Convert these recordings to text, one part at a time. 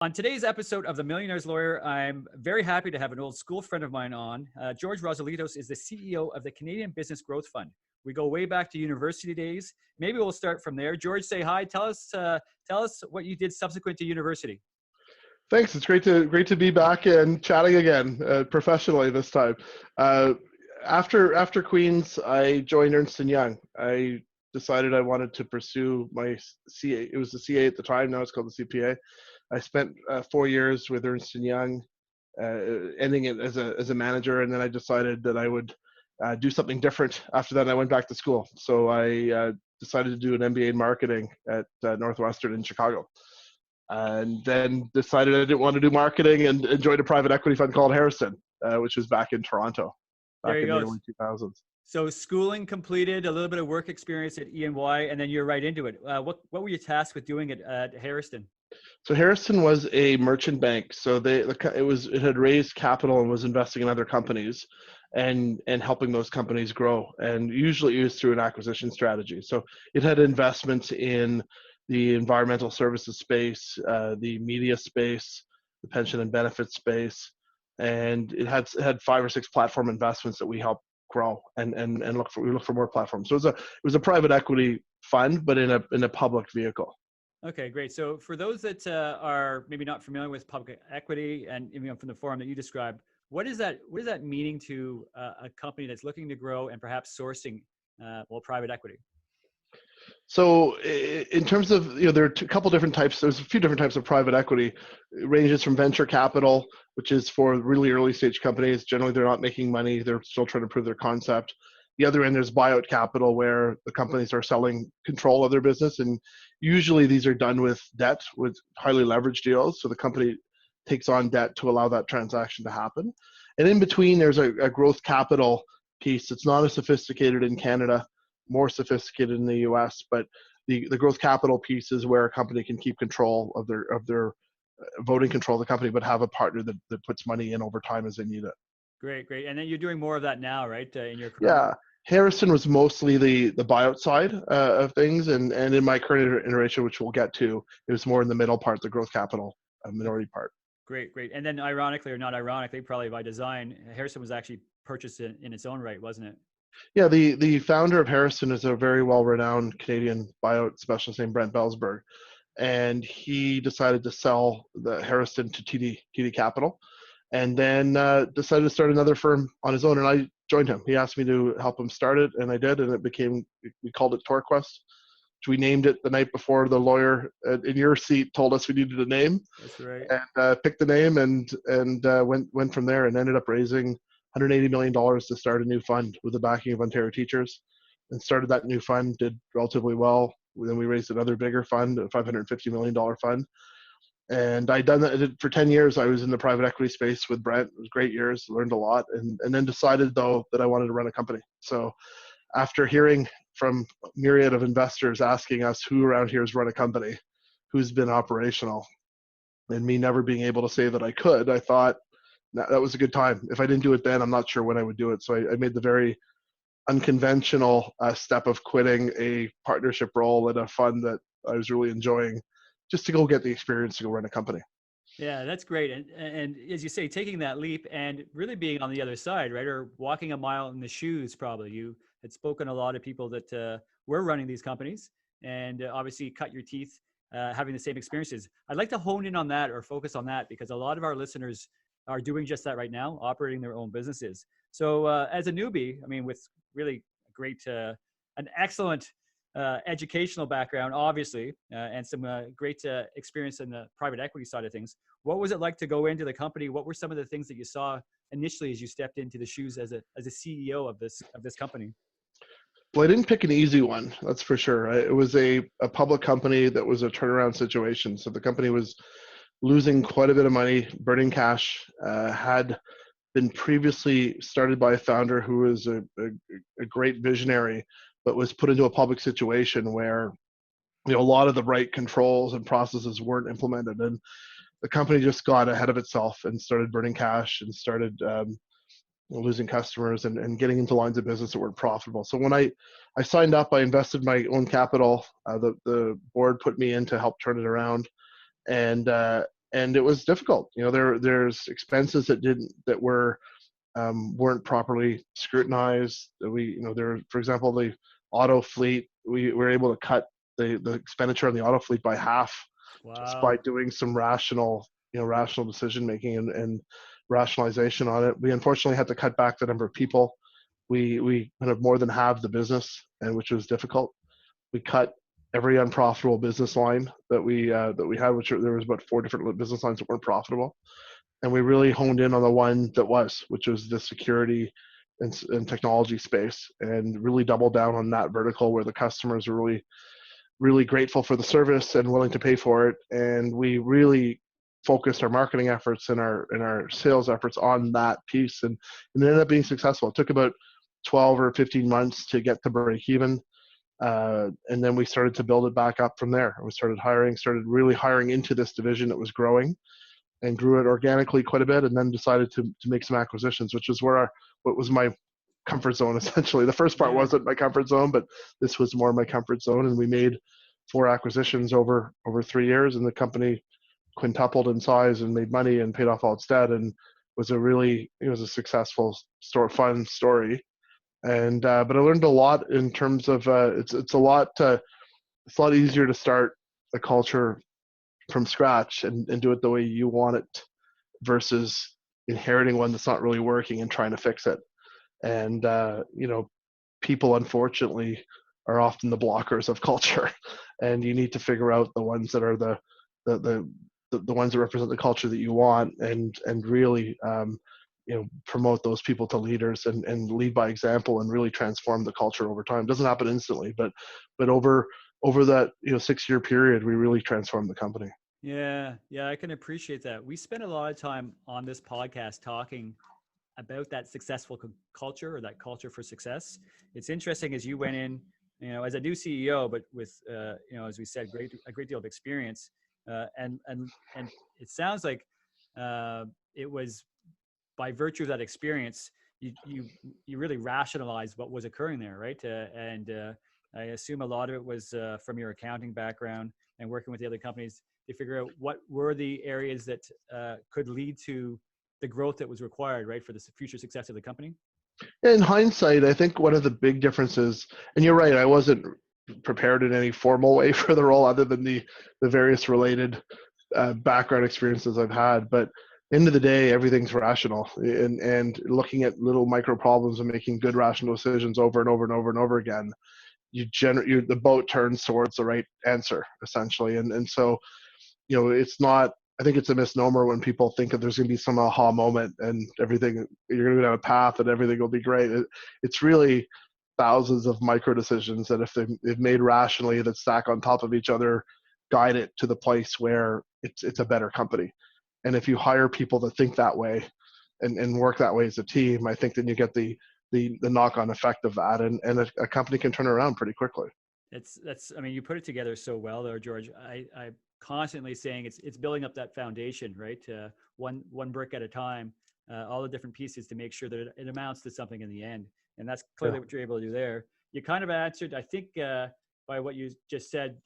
On today's episode of the Millionaires Lawyer, I'm very happy to have an old school friend of mine on. George Rossolatos is the CEO of the Canadian Business Growth Fund. We go way back to university days. Maybe we'll start from there. George, say hi. Tell us what you did subsequent to university. Thanks. It's great to be back and chatting again, professionally this time. Uh, after Queens, I joined Ernst & Young. I decided I wanted to pursue my CA. It was the CA at the time. Now it's called the CPA. I spent 4 years with Ernst & Young, ending it as a manager, and then I decided that I would do something different. After that, I went back to school. So I decided to do an MBA in marketing at Northwestern in Chicago. And then decided I didn't want to do marketing and joined a private equity fund called Harrison, which was back in Toronto, back There you in the go. early 2000s. So schooling completed, a little bit of work experience at E&Y, and then you're right into it. What were you tasked with doing at Harrison? So Harrison was a merchant bank. So it had raised capital and was investing in other companies, and helping those companies grow. And usually it was through an acquisition strategy. So it had investments in the environmental services space, the media space, the pension and benefits space, and it had 5 or 6 platform investments that we helped grow and look for more platforms. So it was a private equity fund, but in a public vehicle. Okay, great. So for those that are maybe not familiar with public equity and from the forum that you described, what is that meaning to a company that's looking to grow and perhaps sourcing private equity? So in terms of, there are a couple different types. There's a few different types of private equity. It ranges from venture capital, which is for really early stage companies. Generally, they're not making money. They're still trying to prove their concept. The other end, there's buyout capital, where the companies are selling control of their business. And usually these are done with debt, with highly leveraged deals. So the company takes on debt to allow that transaction to happen. And in between, there's a growth capital piece. It's not as sophisticated in Canada, more sophisticated in the US, but the growth capital piece is where a company can keep control of their voting control of the company, but have a partner that puts money in over time as they need it. Great. And then you're doing more of that now, right? In your career? Yeah. Harrison was mostly the buyout side of things, and in my current iteration, which we'll get to, it was more in the middle part, the growth capital minority part. Great. And then ironically, or not ironically, probably by design, Harrison was actually purchased in its own right, wasn't it? Yeah, the founder of Harrison is a very well-renowned Canadian buyout specialist named Brent Belsberg, and he decided to sell the Harrison to TD Capital, and then decided to start another firm on his own, and I joined him. He asked me to help him start it, and I did, and we called it TorQuest, which we named it the night before the lawyer in your seat told us we needed a name. That's right. And picked the name and went from there, and ended up raising $180 million to start a new fund with the backing of Ontario teachers, and started that new fund, did relatively well. Then we raised another bigger fund, a $550 million fund. And I done that for 10 years. I was in the private equity space with Brent. It was great years, learned a lot, and then decided though that I wanted to run a company. So after hearing from a myriad of investors asking us who around here has run a company, who's been operational, and me never being able to say that I could, I thought that was a good time. If I didn't do it then, I'm not sure when I would do it. So I made the very unconventional step of quitting a partnership role at a fund that I was really enjoying, just to go get the experience to go run a company. Yeah, that's great. And as you say, taking that leap and really being on the other side, right? Or walking a mile in the shoes, probably. You had spoken to a lot of people that were running these companies, and obviously cut your teeth having the same experiences. I'd like to hone in on that or focus on that, because a lot of our listeners are doing just that right now, operating their own businesses. So as a newbie, with really great, an excellent educational background, obviously, and some great experience in the private equity side of things. What was it like to go into the company? What were some of the things that you saw initially as you stepped into the shoes as a CEO of this company? Well, I didn't pick an easy one, that's for sure. It was a public company that was a turnaround situation. So the company was losing quite a bit of money, burning cash, had been previously started by a founder who was a great visionary, but was put into a public situation where a lot of the right controls and processes weren't implemented, and the company just got ahead of itself and started burning cash and started losing customers and getting into lines of business that weren't profitable. So when I signed up, I invested my own capital. The board put me in to help turn it around, and and it was difficult. There's expenses that weren't properly scrutinized. For example, the auto fleet, we were able to cut the expenditure on the auto fleet by half just by Wow. doing some rational decision making and rationalization on it. We unfortunately had to cut back the number of people. We kind of more than halved the business, and which was difficult. We cut every unprofitable business line that we had, there was about 4 different business lines that weren't profitable, and we really honed in on the one that was, which was the security and technology space, and really doubled down on that vertical where the customers are really, really grateful for the service and willing to pay for it. And we really focused our marketing efforts and our sales efforts on that piece, and it ended up being successful. It took about 12 or 15 months to get to break even. And then we started to build it back up from there. We started really hiring into this division that was growing, and grew it organically quite a bit, and then decided to make some acquisitions, which is what was my comfort zone essentially. The first part Yeah. wasn't my comfort zone, but this was more my comfort zone, and we made 4 acquisitions over 3 years, and the company quintupled in size and made money and paid off all its debt, and it was a successful fun story. And but I learned a lot in terms of it's a lot easier to start a culture from scratch and do it the way you want it versus inheriting one that's not really working and trying to fix it. And people unfortunately are often the blockers of culture, and you need to figure out the ones that are the ones that represent the culture that you want, and really promote those people to leaders, and lead by example, and really transform the culture over time. It doesn't happen instantly, but over that 6-year period, we really transformed the company. Yeah, yeah, I can appreciate that. We spent a lot of time on this podcast talking about that successful culture, or that culture for success. It's interesting, as you went in, as a new CEO, but with, as we said, a great deal of experience, and it sounds like it was by virtue of that experience, you really rationalized what was occurring there, right? And I assume a lot of it was from your accounting background and working with the other companies to figure out what were the areas that could lead to the growth that was required, right, for the future success of the company. In hindsight, I think one of the big differences, and you're right, I wasn't prepared in any formal way for the role other than the various related background experiences I've had. But end of the day, everything's rational, and looking at little micro problems and making good rational decisions over and over and over and over again, the boat turns towards the right answer essentially. And so, it's not, I think it's a misnomer when people think that there's going to be some aha moment and everything, you're going to go down a path and everything will be great. It's really thousands of micro decisions that if they've made rationally, that stack on top of each other, guide it to the place where it's a better company. And if you hire people that think that way and work that way as a team, I think then you get the knock-on effect of that, and a company can turn around pretty quickly. That's I mean, you put it together so well there, George. I constantly saying it's building up that foundation, right? One brick at a time, all the different pieces to make sure that it amounts to something in the end. And that's clearly Yeah. what you're able to do there. You kind of answered, I think, by what you just said,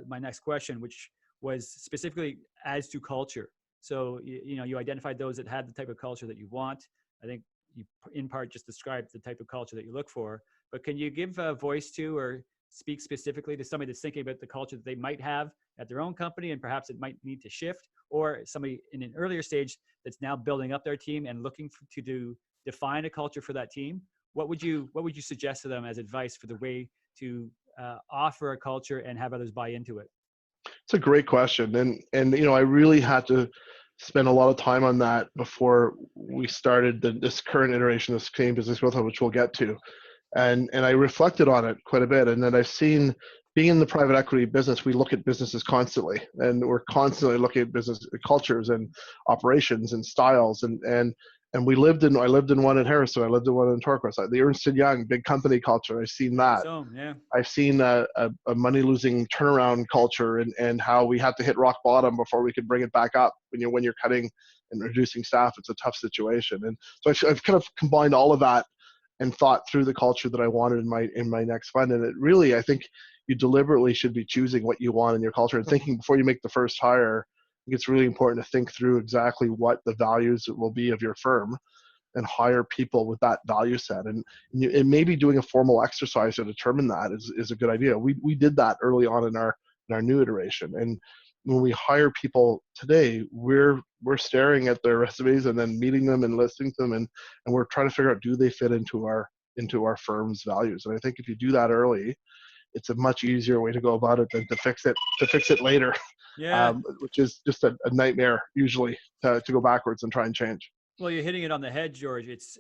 my next question, which was specifically as to culture. So you identified those that had the type of culture that you want. I think you in part just described the type of culture that you look for. But can you give a voice to, or speak specifically to somebody that's thinking about the culture that they might have at their own company, and perhaps it might need to shift, or somebody in an earlier stage that's now building up their team and looking to define a culture for that team? What would you suggest to them as advice for the way to offer a culture and have others buy into it? It's a great question, and I really had to spend a lot of time on that before we started this current iteration of Canadian Business Growth Hub, which we'll get to. And I reflected on it quite a bit, and then I've seen, being in the private equity business, we look at businesses constantly, and we're constantly looking at business cultures and operations and styles, and I lived in one in Harrison, I lived in one in Torquay, the Ernst & Young big company culture. I've seen that. So, yeah. I've seen a money losing turnaround culture, and how we had to hit rock bottom before we could bring it back up. When you're cutting and reducing staff, it's a tough situation. And so I've kind of combined all of that and thought through the culture that I wanted in my next fund. And it really, I think you deliberately should be choosing what you want in your culture and thinking before you make the first hire, think it's really important to think through exactly what the values will be of your firm and hire people with that value set. And maybe doing a formal exercise to determine that is a good idea. We did that early on in our new iteration. And when we hire people today, we're staring at their resumes and then meeting them and listening to them, and we're trying to figure out, do they fit into our firm's values? And I think if you do that early, it's a much easier way to go about it than to fix it later, Yeah. which is just a nightmare usually to go backwards and try and change. Well, you're hitting it on the head, George. It's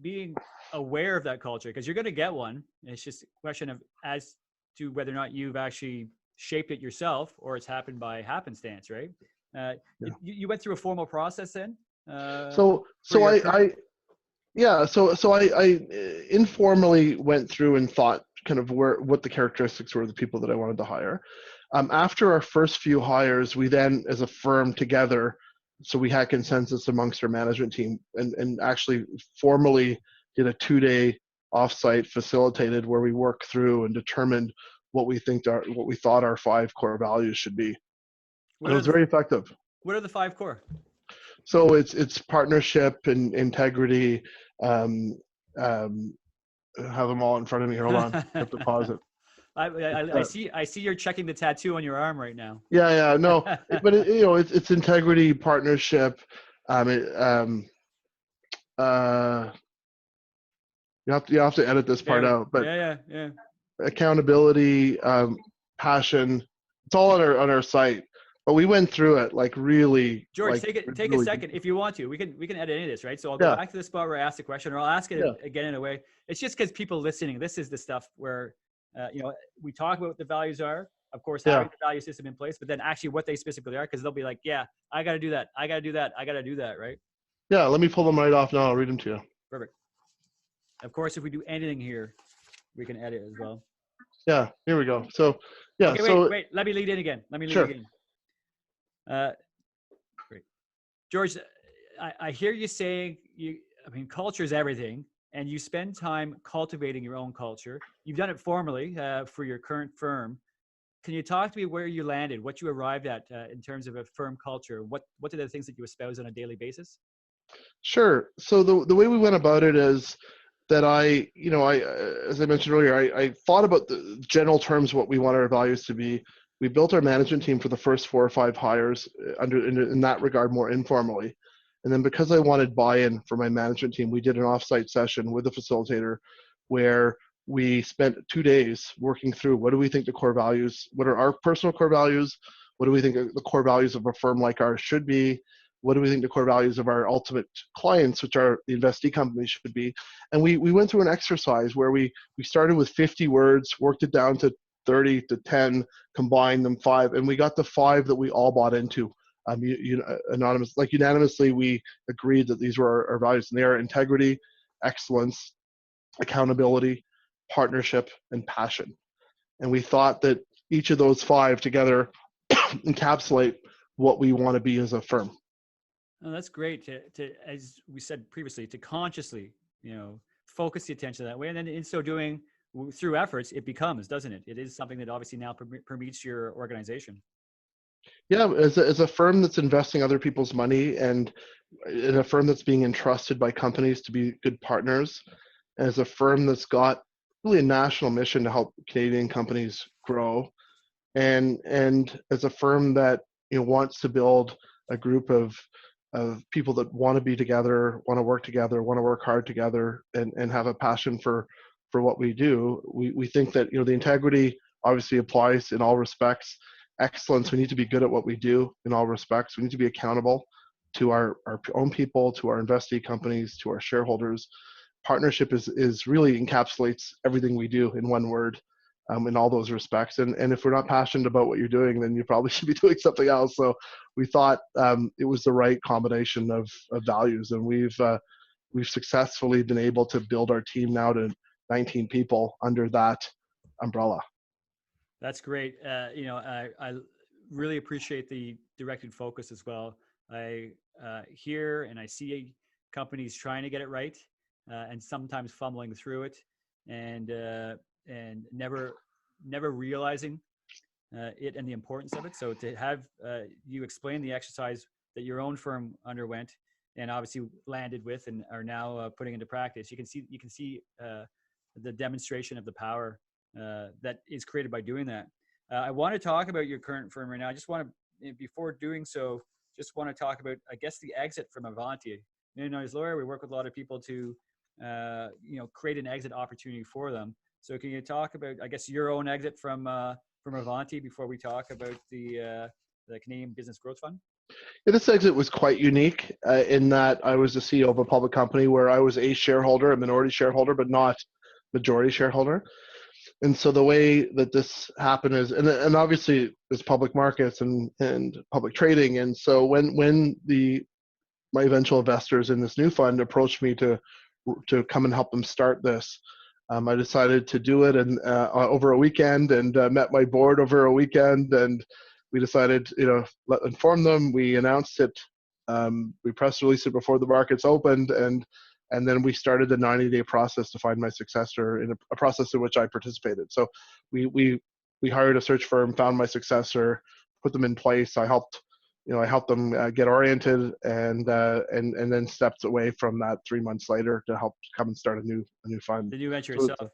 being aware of that culture, because you're going to get one. It's just a question of as to whether or not you've actually shaped it yourself or it's happened by happenstance, right? Yeah. You went through a formal process then So for so your I, current. I yeah so I informally went through and thought kind of what the characteristics were of the people that I wanted to hire. After our first few hires, we then, as a firm together, so we had consensus amongst our management team, and actually formally did a 2-day offsite facilitated where we worked through and determined what we thought our 5 core values should be. What And it are was the very effective. what are the 5 core? So it's partnership and integrity. Um, um, I have them all in front of me. Hold on, I have to pause it. I see you're checking the tattoo on your arm right now. Yeah, no, but it's integrity, partnership. It, uh, you have to edit this part Yeah, out, but yeah. accountability, passion, it's all on our site. But we went through it like really, George, like take a really second deeply. if you want to. We can edit any of this, right? So I'll go Yeah, back to the spot where I asked the question, or I'll ask it yeah, again in a way. It's just because people listening, this is the stuff where we talk about what the values are, of course, yeah, having the value system in place, but then actually what they specifically are, because they'll be like, yeah, I got to do that, I got to do that, I got to do that, right? yeah. Let me pull them right off now. I'll read them to you. Perfect. Of course, if we do anything here, we can edit as well. Yeah, here we go. So, yeah, Okay, so wait. Let me lead in again. sure. Uh, Great. George, I hear you saying culture is everything, and you spend time cultivating your own culture. You've done it formally for your current firm. Can you talk to me where you landed, what you arrived at in terms of a firm culture? What are the things that you espouse on a daily basis? Sure. So the way we went about it is that as I mentioned earlier, I thought about the general terms what we want our values to be. We built our management team for the first 4 or 5 hires in that regard more informally, and then because I wanted buy-in for my management team, we did an offsite session with a facilitator where we spent 2 days working through what do we think the core values, what are our personal core values, what do we think the core values of a firm like ours should be, what do we think the core values of our ultimate clients, which are the investee companies, should be. And we went through an exercise where we started with 50 words, worked it down to 30 to 10, combined them 5, and we got the 5 that we all bought into. Unanimously, we agreed that these were our values, and they are integrity, excellence, accountability, partnership, and passion. And we thought that each of those 5 together encapsulate what we want to be as a firm. Oh, that's great to, as we said previously, to consciously, focus the attention that way. And then in so doing, through efforts, it becomes, doesn't it? It is something that obviously now permeates your organization. Yeah, as a firm that's investing other people's money, and in a firm that's being entrusted by companies to be good partners, as a firm that's got really a national mission to help Canadian companies grow, and as a firm that wants to build a group of people that want to be together, want to work together, want to work hard together, and have a passion for what we do. We think that the integrity obviously applies in all respects. Excellence, we need to be good at what we do in all respects. We need to be accountable to our own people, to our investee companies, to our shareholders. Partnership is really encapsulates everything we do in one word, in all those respects. And if we're not passionate about what you're doing, then you probably should be doing something else. So we thought it was the right combination of values, and we've successfully been able to build our team now to 19 people under that umbrella. That's great. I really appreciate the directed focus as well. I hear and I see companies trying to get it right, and sometimes fumbling through it, and never realizing it and the importance of it. So to have you explain the exercise that your own firm underwent and obviously landed with and are now putting into practice, you can see the demonstration of the power that is created by doing that. I want to talk about your current firm right now. I just want to, before doing so, just want to talk about, I guess, the exit from Avanti. Millionaires Lawyer, we work with a lot of people to, create an exit opportunity for them. So can you talk about, I guess, your own exit from Avanti before we talk about the Canadian Business Growth Fund? Yeah, this exit was quite unique in that I was the CEO of a public company where I was a shareholder, a minority shareholder, but not majority shareholder. And so the way that this happened is, and obviously there's public markets and public trading. And so when my eventual investors in this new fund approached me to come and help them start this, I decided to do it and over a weekend, and met my board over a weekend, and we decided, inform them. We announced it. We press released it before the markets opened, and then we started the 90-day process to find my successor, in a process in which I participated. So we hired a search firm, found my successor, put them in place. I helped them get oriented, and then stepped away from that 3 months later to help come and start a new fund. Did you venture yourself?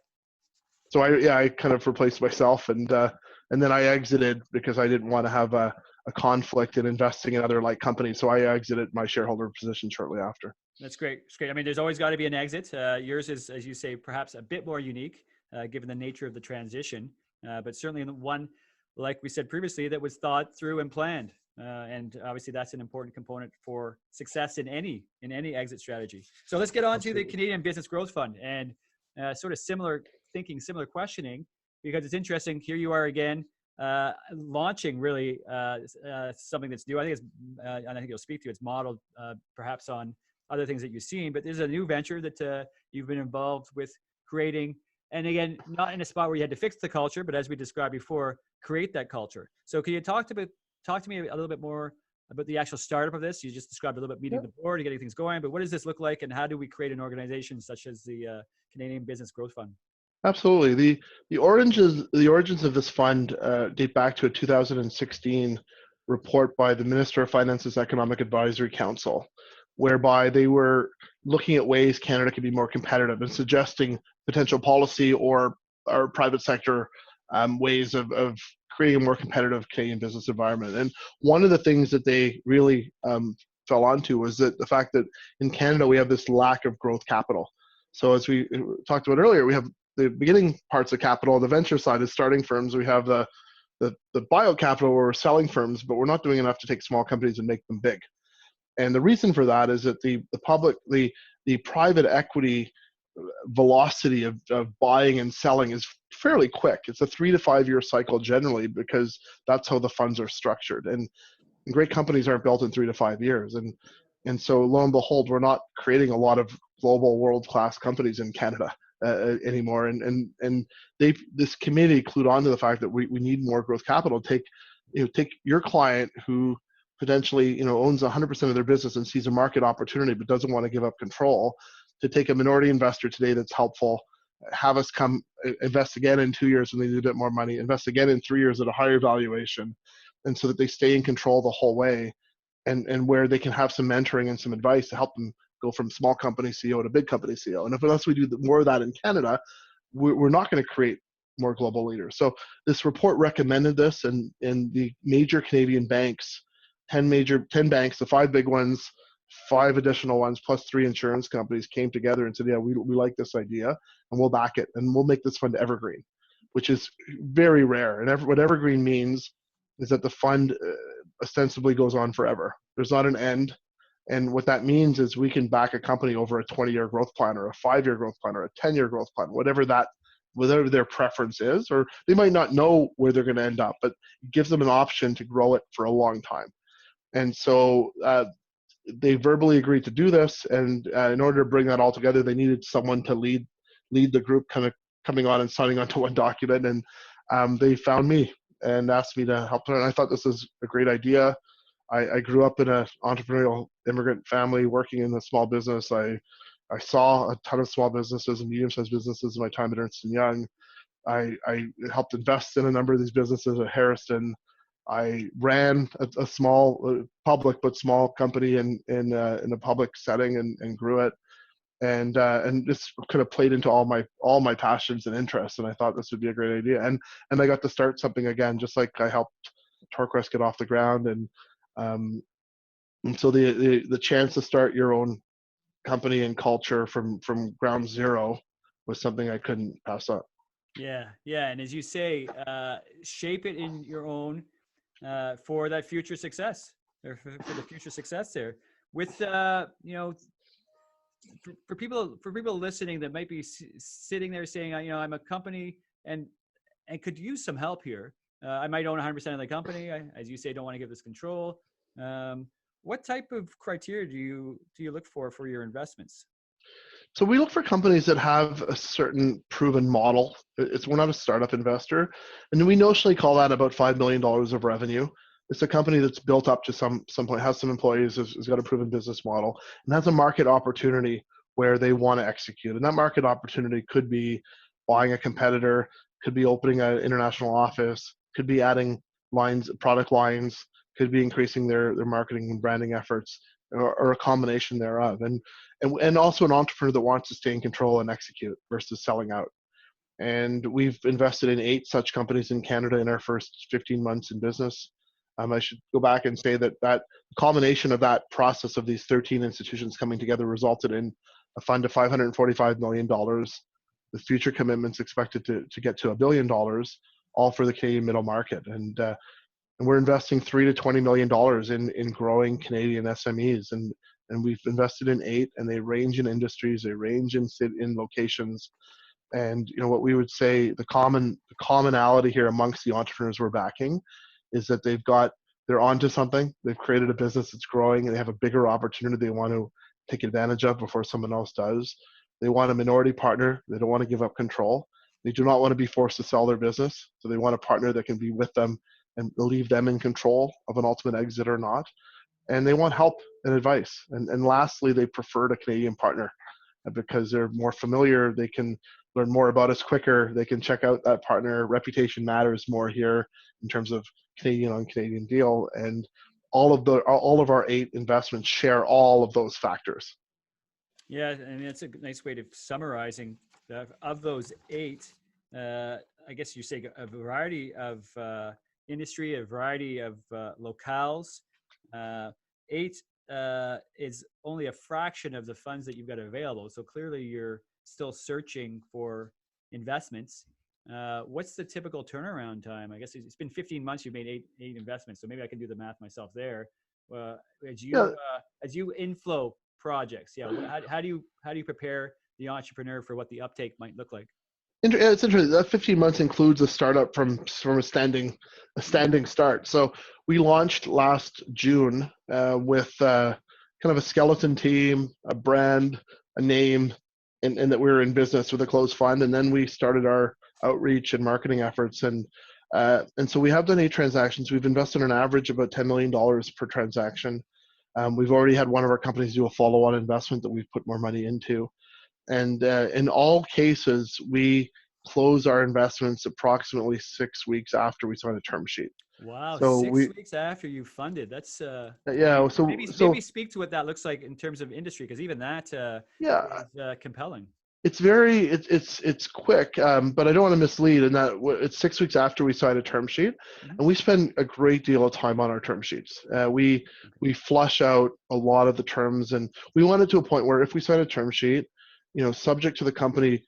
So I kind of replaced myself, and then I exited because I didn't want to have a conflict in investing in other like companies. So I exited my shareholder position shortly after. That's great. It's great. I mean, there's always got to be an exit. Yours is, as you say, perhaps a bit more unique given the nature of the transition, but certainly one, like we said previously, that was thought through and planned. And obviously that's an important component for success in any exit strategy. So let's get on to the Canadian Business Growth Fund, and sort of similar thinking, similar questioning, because it's interesting. Here you are again, launching really something that's new. I think it's, and I think you'll speak to, it's modeled perhaps on other things that you've seen, but this is a new venture that you've been involved with creating. And again, not in a spot where you had to fix the culture, but as we described before, create that culture. So can you talk to me a little bit more about the actual startup of this? You just described a little bit meeting the board and getting things going, but what does this look like, and how do we create an organization such as the Canadian Business Growth Fund? Absolutely. The origins of this fund date back to a 2016 report by the Minister of Finance's Economic Advisory Council, whereby they were looking at ways Canada could be more competitive and suggesting potential policy or private sector ways of creating a more competitive Canadian business environment. And one of the things that they really fell onto was that the fact that in Canada we have this lack of growth capital. So as we talked about earlier, we have the beginning parts of capital. The venture side is starting firms. We have the bio capital where we're selling firms, but we're not doing enough to take small companies and make them big. And the reason for that is that the private equity velocity of buying and selling is fairly quick. It's a 3 to 5 year cycle generally, because that's how the funds are structured. And great companies aren't built in 3 to 5 years. And so lo and behold, we're not creating a lot of global world-class companies in Canada anymore. And this committee clued on to the fact that we need more growth capital. Take your client who potentially owns 100% of their business and sees a market opportunity but doesn't want to give up control, to take a minority investor today that's helpful, have us come invest again in 2 years when they need a bit more money, invest again in 3 years at a higher valuation, and so that they stay in control the whole way, and where they can have some mentoring and some advice to help them go from small company CEO to big company CEO. And unless we do more of that in Canada, we're not going to create more global leaders. So this report recommended this, and the major Canadian banks, 10 banks, the 5 big ones, 5 additional ones, plus 3 insurance companies came together and said, yeah, we like this idea and we'll back it, and we'll make this fund evergreen, which is very rare. And what evergreen means is that the fund ostensibly goes on forever. There's not an end. And what that means is we can back a company over a 20-year growth plan or a 5-year growth plan or a 10-year growth plan, whatever their preference is, or they might not know where they're going to end up, but it gives them an option to grow it for a long time. And so they verbally agreed to do this, and in order to bring that all together, they needed someone to lead the group, kind of coming on and signing onto one document. And they found me and asked me to help them. And I thought this was a great idea. I grew up in an entrepreneurial immigrant family working in a small business. I saw a ton of small businesses and medium-sized businesses in my time at Ernst & Young. I helped invest in a number of these businesses at Harrison. I ran a small, public but small company in a public setting and grew it. And this could have played into all my passions and interests. And I thought this would be a great idea. And I got to start something again, just like I helped Torquest get off the ground. And so the chance to start your own company and culture from ground zero was something I couldn't pass up. Yeah, yeah, and as you say, shape it in your own for that future success, or for the future success there. With for people listening that might be sitting there saying, I'm a company and could use some help here. I might own 100% of the company. As you say, don't want to give this control. What type of criteria do you look for your investments? So we look for companies that have a certain proven model. We're not a startup investor, and we notionally call that about $5 million of revenue. It's a company that's built up to some point, has some employees, has got a proven business model, and has a market opportunity where they want to execute. And that market opportunity could be buying a competitor, could be opening an international office, could be adding product lines, could be increasing their marketing and branding efforts, or a combination thereof. And also an entrepreneur that wants to stay in control and execute versus selling out. And we've invested in 8 such companies in Canada in our first 15 months in business. I should go back and say that combination of that process of these 13 institutions coming together resulted in a fund of $545 million, with future commitments expected to get to $1 billion, all for the Canadian middle market. And we're investing $3 to $20 million in growing Canadian SMEs. And we've invested in 8, and they range in industries, they range in locations. And what we would say the commonality here amongst the entrepreneurs we're backing is that they're onto something. They've created a business that's growing, and they have a bigger opportunity they want to take advantage of before someone else does. They want a minority partner. They don't want to give up control. They do not want to be forced to sell their business. So they want a partner that can be with them and leave them in control of an ultimate exit or not. And they want help and advice. And lastly, they preferred a Canadian partner because they're more familiar. They can learn more about us quicker. They can check out that partner. Reputation matters more here in terms of Canadian on Canadian deal. And all of our 8 investments share all of those factors. Yeah, and that's a nice way of summarizing of those 8. I guess you say a variety of industry, a variety of locales. 8 is only a fraction of the funds that you've got available. So clearly you're still searching for investments. What's the typical turnaround time? I guess it's been 15 months. You've made eight investments, so maybe I can do the math myself there. As you inflow projects, how do you prepare the entrepreneur for what the uptake might look like? It's interesting. That 15 months includes a startup from a standing start. So we launched last June with kind of a skeleton team, a brand, a name, and that we were in business with a closed fund. And then we started our outreach and marketing efforts. And so we have done 8 transactions. We've invested an average of about $10 million per transaction. We've already had one of our companies do a follow-on investment that we've put more money into. And in all cases, we close our investments approximately 6 weeks after we sign a term sheet. Wow, So 6 weeks after you funded. That's yeah. Maybe speak to what that looks like in terms of industry, because even that is compelling. It's it's quick, but I don't want to mislead in that it's 6 weeks after we sign a term sheet, and we spend a great deal of time on our term sheets. We flush out a lot of the terms, and we want it to a point where if we sign a term sheet, subject to the company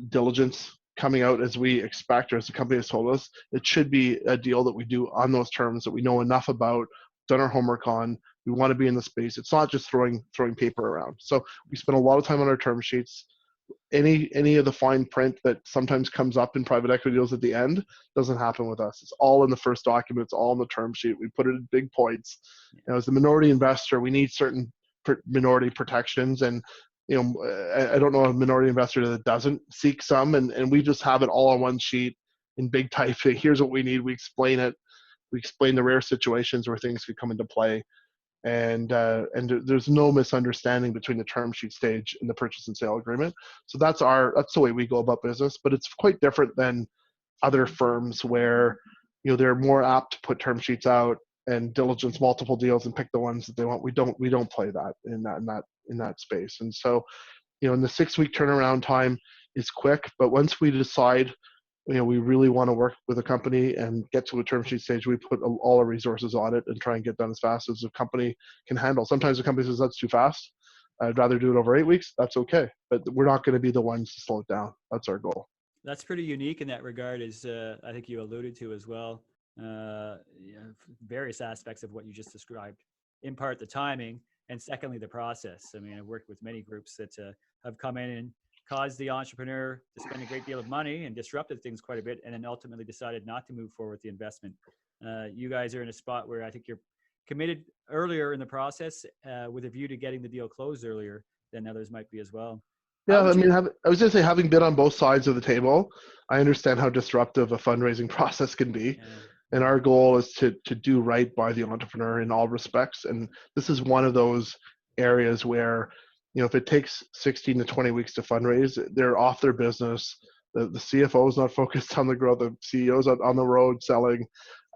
diligence coming out as we expect or as the company has told us, it should be a deal that we do on those terms that we know enough about, done our homework on. We want to be in the space. It's not just throwing paper around. So we spend a lot of time on our term sheets. Any of the fine print that sometimes comes up in private equity deals at the end doesn't happen with us. It's all in the first document. It's all in the term sheet. We put it in big points. As the minority investor, we need certain minority protections, and I don't know a minority investor that doesn't seek some, and we just have it all on one sheet in big type. Here's what we need. We explain it. We explain the rare situations where things could come into play. and there's no misunderstanding between the term sheet stage and the purchase and sale agreement. So that's the way we go about business, but it's quite different than other firms where they're more apt to put term sheets out and diligence multiple deals and pick the ones that they want. We don't play that in that space. And so in the 6-week turnaround time is quick, but once we decide we really want to work with a company and get to a term sheet stage, we put all our resources on it and try and get done as fast as the company can handle. Sometimes the company says that's too fast. I'd rather do it over 8 weeks. That's okay, but we're not going to be the ones to slow it down. That's our goal. That's pretty unique in that regard, as I think you alluded to as well. Various aspects of what you just described. In part, the timing, and secondly, the process. I mean, I've worked with many groups that have come in and caused the entrepreneur to spend a great deal of money and disrupted things quite a bit, and then ultimately decided not to move forward with the investment. You guys are in a spot where I think you're committed earlier in the process with a view to getting the deal closed earlier than others might be as well. Yeah, I mean, I was going to say, having been on both sides of the table, I understand how disruptive a fundraising process can be. Yeah. And our goal is to do right by the entrepreneur in all respects. And this is one of those areas where, if it takes 16 to 20 weeks to fundraise, they're off their business. The CFO is not focused on the growth. The CEO is on the road selling.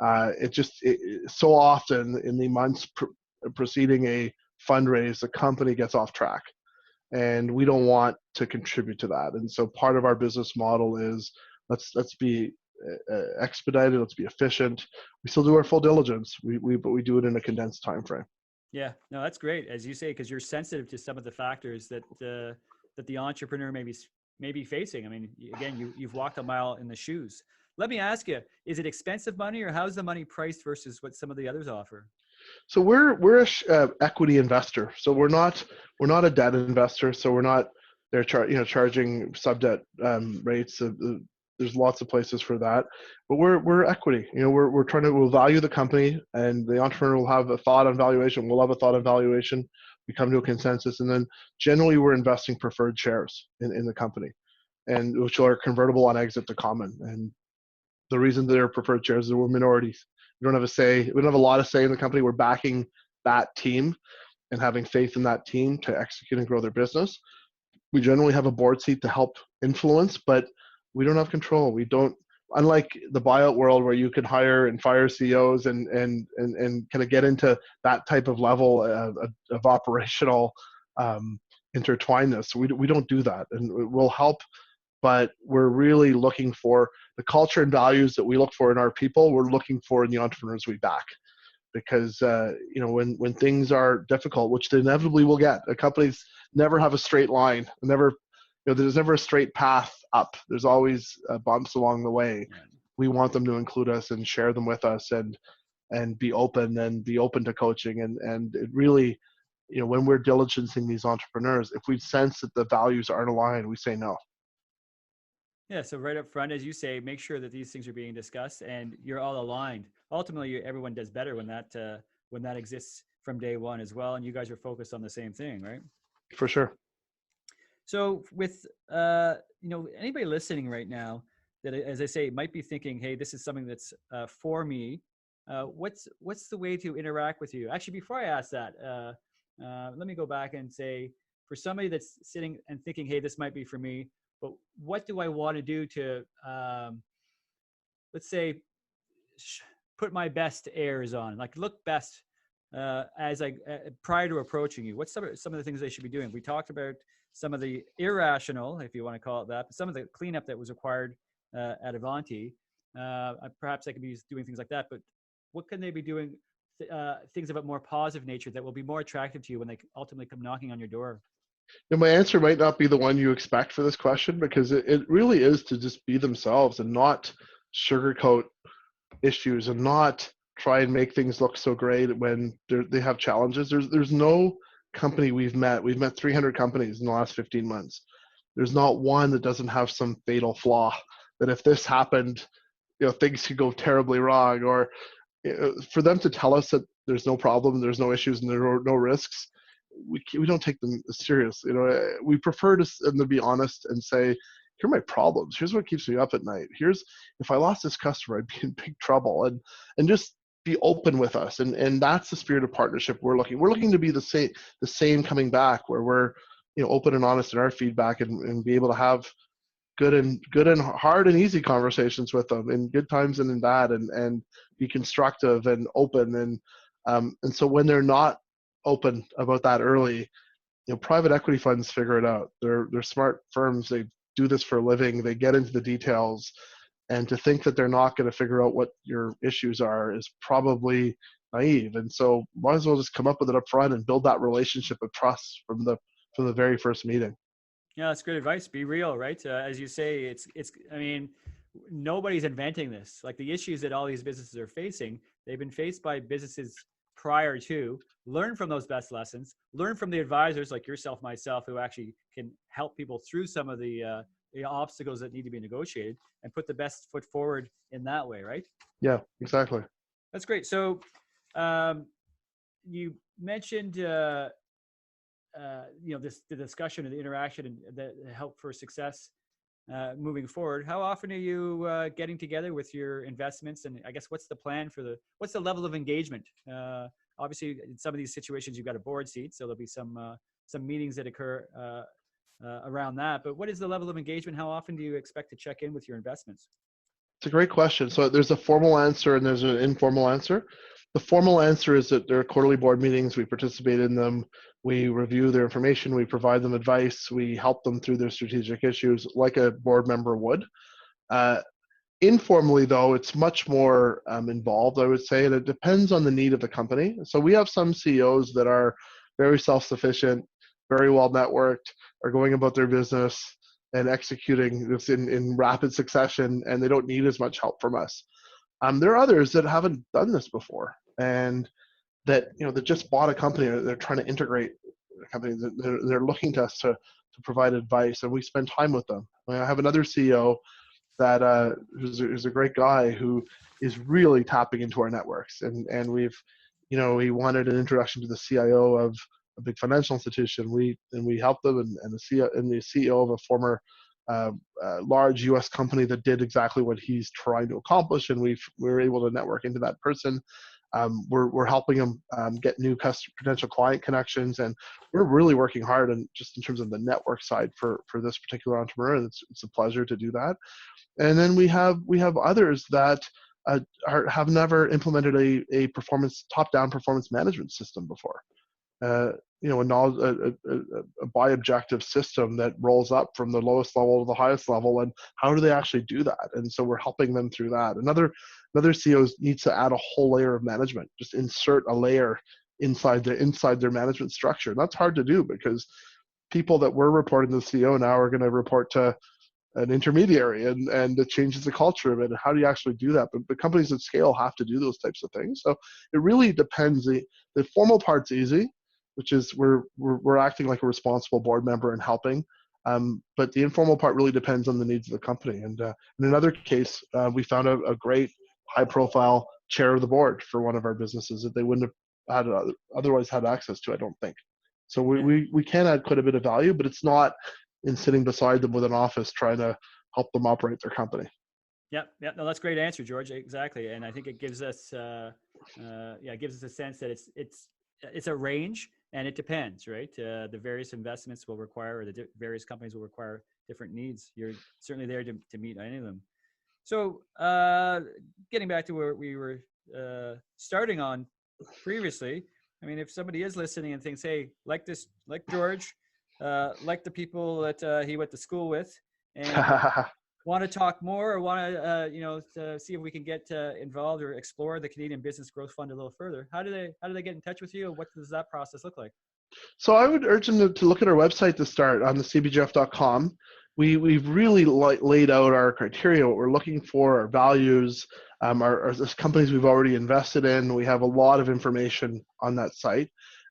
So often in the months preceding a fundraise, the company gets off track. And we don't want to contribute to that. And so part of our business model is let's be expedited, let's be efficient. We still do our full diligence, but we do it in a condensed time frame. Yeah, no, that's great, as you say, because you're sensitive to some of the factors that the entrepreneur may be facing. I mean, again, you've walked a mile in the shoes. Let me ask you: is it expensive money, or how's the money priced versus what some of the others offer? So we're a equity investor. So we're not a debt investor. So we're not there charging sub debt rates. There's lots of places for that, but we're equity. We'll value the company, and the entrepreneur will have a thought on valuation. We'll have a thought on valuation. We come to a consensus, and then generally we're investing preferred shares in the company, and which are convertible on exit to common. And the reason they're preferred shares is we're minorities. We don't have a say. We don't have a lot of say in the company. We're backing that team and having faith in that team to execute and grow their business. We generally have a board seat to help influence, but we don't have control. We don't, unlike the buyout world where you can hire and fire CEOs and kind of get into that type of level of operational intertwinedness. We don't do that, and we'll help. But we're really looking for the culture and values that we look for in our people. We're looking for in the entrepreneurs we back, because when things are difficult, which they inevitably will get, companies never have a straight line. There's never a straight path up. There's always bumps along the way. We want them to include us and share them with us, and be open to coaching. And it really, when we're diligencing these entrepreneurs, if we sense that the values aren't aligned, we say no. Yeah, so right up front, as you say, make sure that these things are being discussed and you're all aligned. Ultimately, everyone does better when that exists from day one as well, and you guys are focused on the same thing, right? For sure. So with anybody listening right now that, as I say, might be thinking, hey, this is something that's for me. What's the way to interact with you? Actually, before I ask that, let me go back and say, for somebody that's sitting and thinking, hey, this might be for me, but what do I want to do to, let's say, put my best airs on, like look best prior to approaching you? What's some of the things they should be doing? We talked about some of the irrational, if you want to call it that, but some of the cleanup that was required at Avanti. Perhaps I could be doing things like that, but what can they be doing, things of a more positive nature that will be more attractive to you when they ultimately come knocking on your door? My answer might not be the one you expect for this question, because it really is to just be themselves and not sugarcoat issues and not try and make things look so great when they have challenges. There's no company we've met 300 companies in the last 15 months. There's not one that doesn't have some fatal flaw that if this happened, things could go terribly wrong. Or for them to tell us that there's no problem, there's no issues, and there are no risks, we don't take them serious. We prefer them to be honest and say, here are my problems. Here's what keeps me up at night. If I lost this customer, I'd be in big trouble. And just be open with us, and that's the spirit of partnership we're looking to be the same coming back, where we're open and honest in our feedback, and be able to have good and hard and easy conversations with them in good times and in bad, and be constructive and open, and so when they're not open about that early, private equity funds figure it out. They're smart firms. They do this for a living. They get into the details, and to think that they're not going to figure out what your issues are is probably naive. And so might as well just come up with it up front and build that relationship of trust from the very first meeting. Yeah, that's good advice. Be real, right? As you say, I mean, nobody's inventing this. Like the issues that all these businesses are facing, they've been faced by businesses prior to. Learn from those best lessons. Learn from the advisors like yourself, myself, who actually can help people through some of the obstacles that need to be negotiated, and put the best foot forward in that way, right? Yeah, exactly. That's great. So you mentioned the discussion and the interaction and the help for success moving forward. How often are you getting together with your investments, and I guess what's the plan for what's the level of engagement? Obviously, in some of these situations, you've got a board seat, so there'll be some meetings that occur around that. But what is the level of engagement? How often do you expect to check in with your investments? It's a great question. So there's a formal answer and there's an informal answer. The formal answer is that there are quarterly board meetings. We participate in them. We review their information. We provide them advice. We help them through their strategic issues like a board member would. Informally, though, it's much more involved, I would say, and it depends on the need of the company. So we have some CEOs that are very self-sufficient, very well networked, are going about their business and executing this in rapid succession, and they don't need as much help from us. There are others that haven't done this before, and that that just bought a company, or they're trying to integrate a company. They're looking to us to provide advice, and we spend time with them. I have another CEO that who's a great guy who is really tapping into our networks, and we've he wanted an introduction to the CIO of a big financial institution. We helped them, and the CEO of a former large U.S. company that did exactly what he's trying to accomplish, and we were able to network into that person. We're helping them get new potential client connections, and we're really working hard in terms of the network side for this particular entrepreneur. And it's a pleasure to do that. And then we have others that have never implemented a top-down performance management system before. A by objective system that rolls up from the lowest level to the highest level, and how do they actually do that? And so we're helping them through that. Another CEO needs to add a whole layer of management, just insert a layer inside their management structure. And that's hard to do, because people that we're reporting to the CEO now are going to report to an intermediary, and it changes the culture of it. And how do you actually do that? But companies at scale have to do those types of things. So it really depends. The formal part's easy, which is we're acting like a responsible board member and helping. But the informal part really depends on the needs of the company. And in another case, we found a great high-profile chair of the board for one of our businesses that they wouldn't have otherwise had access to, I don't think. So we can add quite a bit of value, but it's not in sitting beside them with an office trying to help them operate their company. Yeah. No, that's a great answer, George. Exactly. And I think it gives us, it gives us a sense that it's a range, and it depends, right? The various investments will require, or the various companies will require different needs. You're certainly there to meet any of them. So getting back to where we were starting on previously, I mean, if somebody is listening and thinks, hey, like George, like the people that he went to school with, and want to talk more, or want to see if we can get involved or explore the Canadian Business Growth Fund a little further, how do they get in touch with you? What does that process look like? So I would urge them to look at our website to start, on the cbgf.com. We've really laid out our criteria, what we're looking for, our values, our companies we've already invested in. We have a lot of information on that site,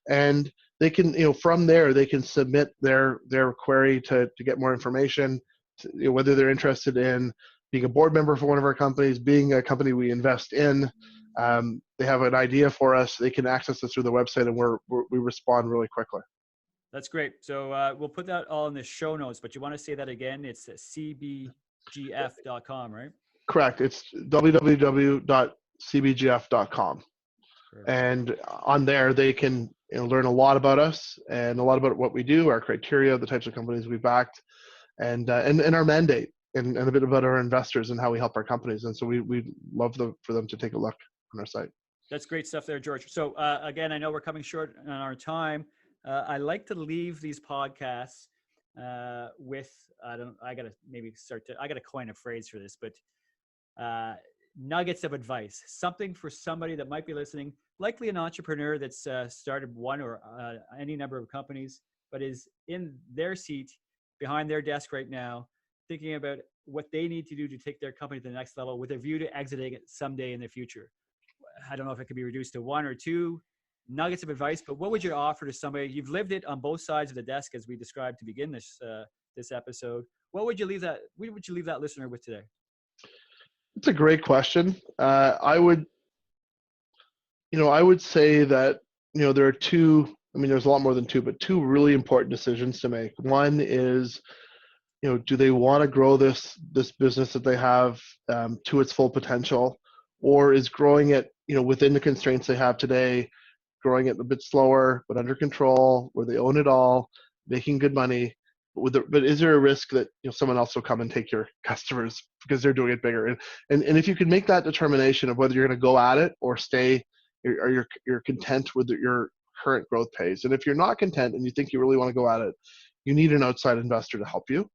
and they can, from there, they can submit their query to get more information, whether they're interested in being a board member for one of our companies, being a company we invest in. They have an idea for us, they can access us through the website, and we respond really quickly. That's great. So we'll put that all in the show notes, but you want to say that again? It's cbgf.com, right? Correct. It's www.cbgf.com. Perfect. And on there, they can learn a lot about us and a lot about what we do, our criteria, the types of companies we backed, and our mandate, and a bit about our investors and how we help our companies. And so we love for them to take a look on our site. That's great stuff there, George. So again, I know we're coming short on our time. I like to leave these podcasts with, I gotta coin a phrase for this, but nuggets of advice, something for somebody that might be listening, likely an entrepreneur that's started one or any number of companies, but is in their seat behind their desk right now, thinking about what they need to do to take their company to the next level with a view to exiting it someday in the future. I don't know if it could be reduced to one or two nuggets of advice, but what would you offer to somebody? You've lived it on both sides of the desk, as we described to begin this episode. What would you leave that listener with today? It's a great question. I would say that, there are two, there's a lot more than two, but two really important decisions to make. One is, do they want to grow this business that they have to its full potential, or is growing it, within the constraints they have today, growing it a bit slower, but under control, where they own it all, making good money. But is there a risk that someone else will come and take your customers because they're doing it bigger? And if you can make that determination of whether you're going to go at it or stay, or you're content with your current growth pace. And if you're not content and you think you really want to go at it, you need an outside investor to help you.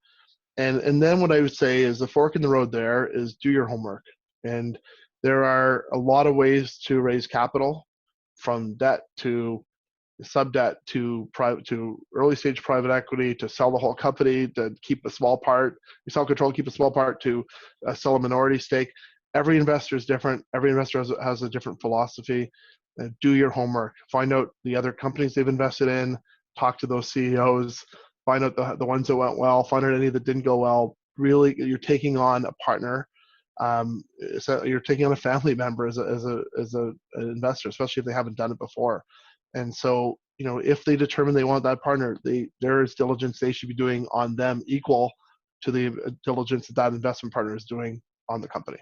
And then what I would say is the fork in the road there is do your homework. And there are a lot of ways to raise capital, from debt to sub debt to early stage private equity, to sell the whole company, to keep a small part, you sell control, keep a small part, to sell a minority stake. Every investor is different. Every investor has a different philosophy. Do your homework. Find out the other companies they've invested in. Talk to those CEOs. Find out the ones that went well. Find out any that didn't go well. Really, you're taking on a partner. So you're taking on a family member as an investor, especially if they haven't done it before. And so, if they determine they want that partner, there is diligence they should be doing on them equal to the diligence that investment partner is doing on the company.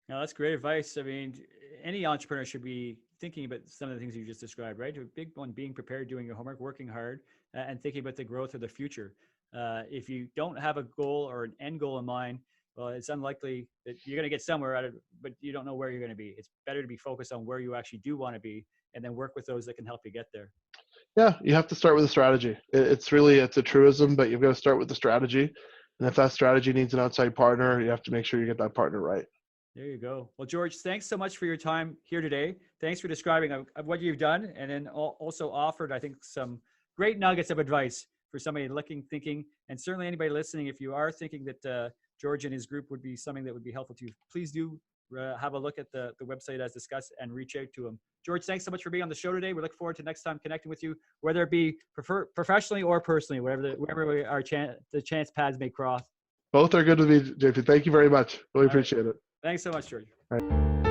Now, that's great advice. I mean, any entrepreneur should be thinking about some of the things you just described, right? A big one being prepared, doing your homework, working hard, and thinking about the growth of the future. If you don't have a goal or an end goal in mind, well, it's unlikely that you're going to get somewhere out of it, but you don't know where you're going to be. It's better to be focused on where you actually do want to be, and then work with those that can help you get there. Yeah, you have to start with a strategy. It's a truism, but you've got to start with the strategy. And if that strategy needs an outside partner, you have to make sure you get that partner right. There you go. Well, George, thanks so much for your time here today. Thanks for describing what you've done, and then also offered, I think, some great nuggets of advice for somebody thinking, and certainly anybody listening. If you are thinking that George and his group would be something that would be helpful to you, please do have a look at the website as discussed and reach out to him. George, thanks so much for being on the show today. We look forward to next time connecting with you, whether it be professionally or personally, wherever the chance paths may cross. Both are good with me, JP. Thank you very much. Really appreciate it. Thanks so much, George. All right.